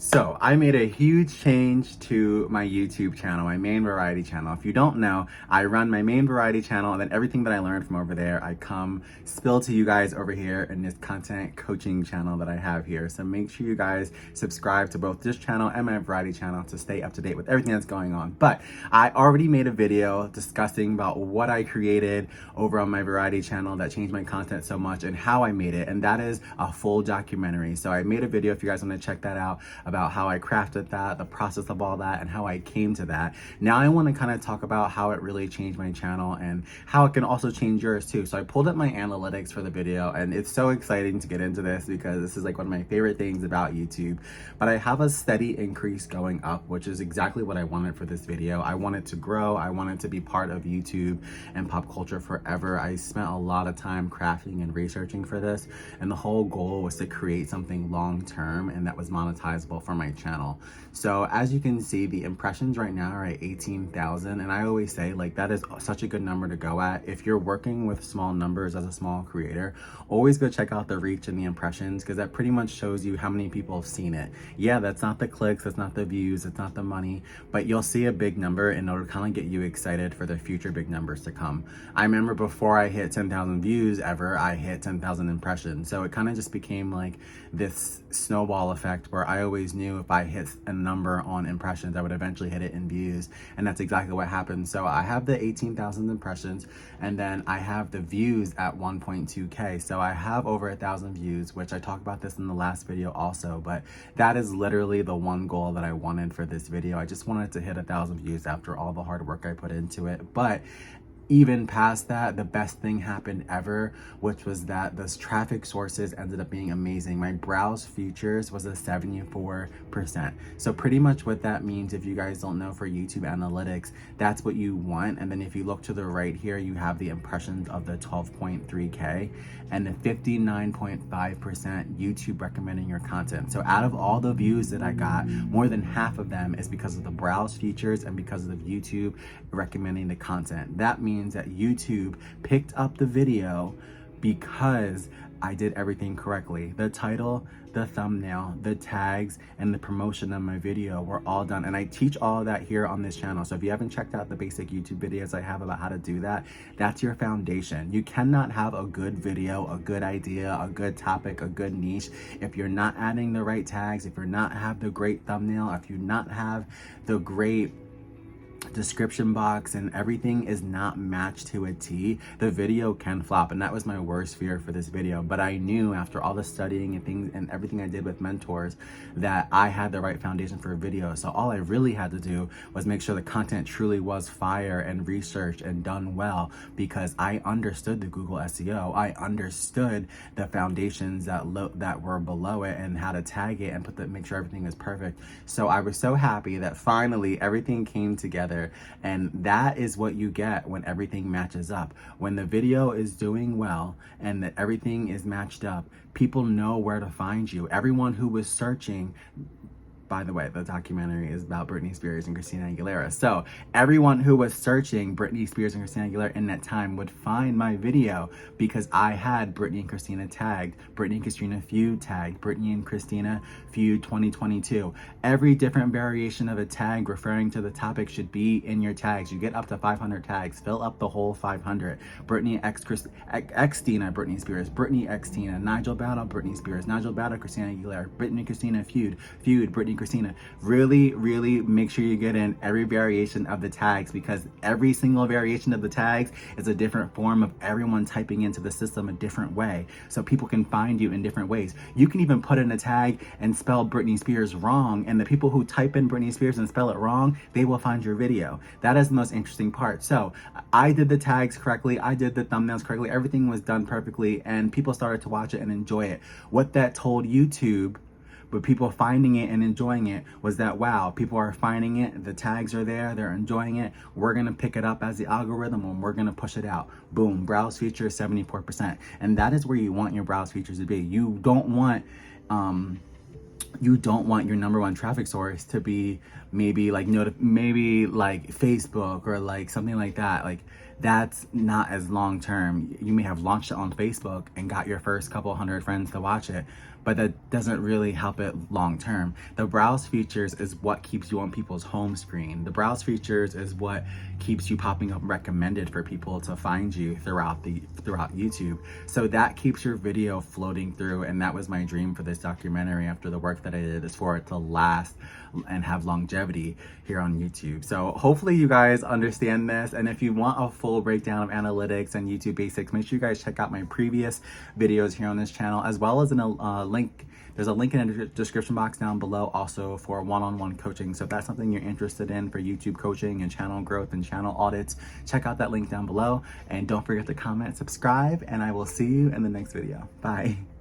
So I made a huge change to my YouTube channel, my main variety channel. If you don't know, I run my main variety channel, and then everything that I learned from over there, I come spill to you guys over here in this content coaching channel that I have here. So make sure you guys subscribe to both this channel and my variety channel to stay up to date with everything that's going on. But I already made a video discussing about what I created over on my variety channel that changed my content so much and how I made it. And that is a full documentary. So I made a video, if you guys want to check that out, about how I crafted that, the process of all that, and how I came to that. Now I want to kind of talk about how it really changed my channel and how it can also change yours too. So I pulled up my analytics for the video, and it's so exciting to get into this because this is like one of my favorite things about YouTube. But I have a steady increase going up, which is exactly what I wanted for this video. I wanted to grow. I wanted to be part of YouTube and pop culture forever. I spent a lot of time crafting and researching for this, and the whole goal was to create something long term and that was monetizable for my channel. So as you can see, the impressions right now are at 18,000, and I always say, like, that is such a good number to go at. If you're working with small numbers as a small creator, always go check out the reach and the impressions, because that pretty much shows you how many people have seen it. Yeah, that's not the clicks, that's not the views, it's not the money, but you'll see a big number and it'll kind of get you excited for the future big numbers to come. I remember before I hit 10,000 views ever, I hit 10,000 impressions. So it kind of just became like this snowball effect where I always knew if I hit a number on impressions, I would eventually hit it in views. And that's exactly what happened. So I have the 18,000 impressions, and then I have the views at 1.2K. So I have over 1,000 views, which I talked about this in the last video also, but that is literally the one goal that I wanted for this video. I just wanted to hit 1,000 views after all the hard work I put into it. But even past that, the best thing happened ever, which was that those traffic sources ended up being amazing. My browse features was a 74%. So pretty much what that means, if you guys don't know, for YouTube analytics, that's what you want. And then if you look to the right here, you have the impressions of the 12.3K and the 59.5% YouTube recommending your content. So out of all the views that I got, more than half of them is because of the browse features and because of YouTube recommending the content. That means that YouTube picked up the video because I did everything correctly. The title, the thumbnail, the tags, and the promotion of my video were all done. And I teach all of that here on this channel. So if you haven't checked out the basic YouTube videos I have about how to do that, that's your foundation. You cannot have a good video, a good idea, a good topic, a good niche if you're not adding the right tags, if you're not have the great thumbnail, if you not have the great description box, and everything is not matched to a T, the video can flop. And that was my worst fear for this video. But I knew after all the studying and things and everything I did with mentors that I had the right foundation for a video. So all I really had to do was make sure the content truly was fire and researched and done well, because I understood the Google SEO. I understood the foundations that were below it and how to tag it and make sure everything was perfect. So I was so happy that finally everything came together. And that is what you get when everything matches up. When the video is doing well and that everything is matched up, people know where to find you. Everyone who was searching, by the way, the documentary is about Britney Spears and Christina Aguilera. So everyone who was searching Britney Spears and Christina Aguilera in that time would find my video because I had Britney and Christina tagged, Britney and Christina feud tagged, Britney and Christina feud 2022. Every different variation of a tag referring to the topic should be in your tags. You get up to 500 tags. Fill up the whole 500. Britney x Tina, Britney Spears, Britney x Tina, Nigel Battle, Britney Spears, Nigel Battle, Christina Aguilera, Britney Christina feud, Britney Christina. Really make sure you get in every variation of the tags, because every single variation of the tags is a different form of everyone typing into the system a different way, so people can find you in different ways. You can even put in a tag and spell Britney Spears wrong, and the people who type in Britney Spears and spell it wrong, they will find your video. That is the most interesting part. So I did the tags correctly, I did the thumbnails correctly, everything was done perfectly, and people started to watch it and enjoy it. What that told YouTube, but people finding it and enjoying it, was that, wow, people are finding it, the tags are there, they're enjoying it, we're gonna pick it up as the algorithm and we're gonna push it out. Boom, browse feature 74%. And that is where you want your browse features to be. You don't want your number one traffic source to be maybe like Facebook or like something like that. Like, that's not as long term. You may have launched it on Facebook and got your first couple hundred friends to watch it, but that doesn't really help it long term. The browse features is what keeps you on people's home screen. The browse features is what keeps you popping up recommended for people to find you throughout YouTube. So that keeps your video floating through, and that was my dream for this documentary after the work that I did, is for it to last and have longevity here on YouTube. So hopefully you guys understand this, and if you want a full breakdown of analytics and YouTube basics, make sure you guys check out my previous videos here on this channel, as well as in a link. There's a link in the description box down below also for one-on-one coaching. So if that's something you're interested in for YouTube coaching and channel growth and channel audits, check out that link down below. And don't forget to comment, subscribe, and I will see you in the next video. Bye.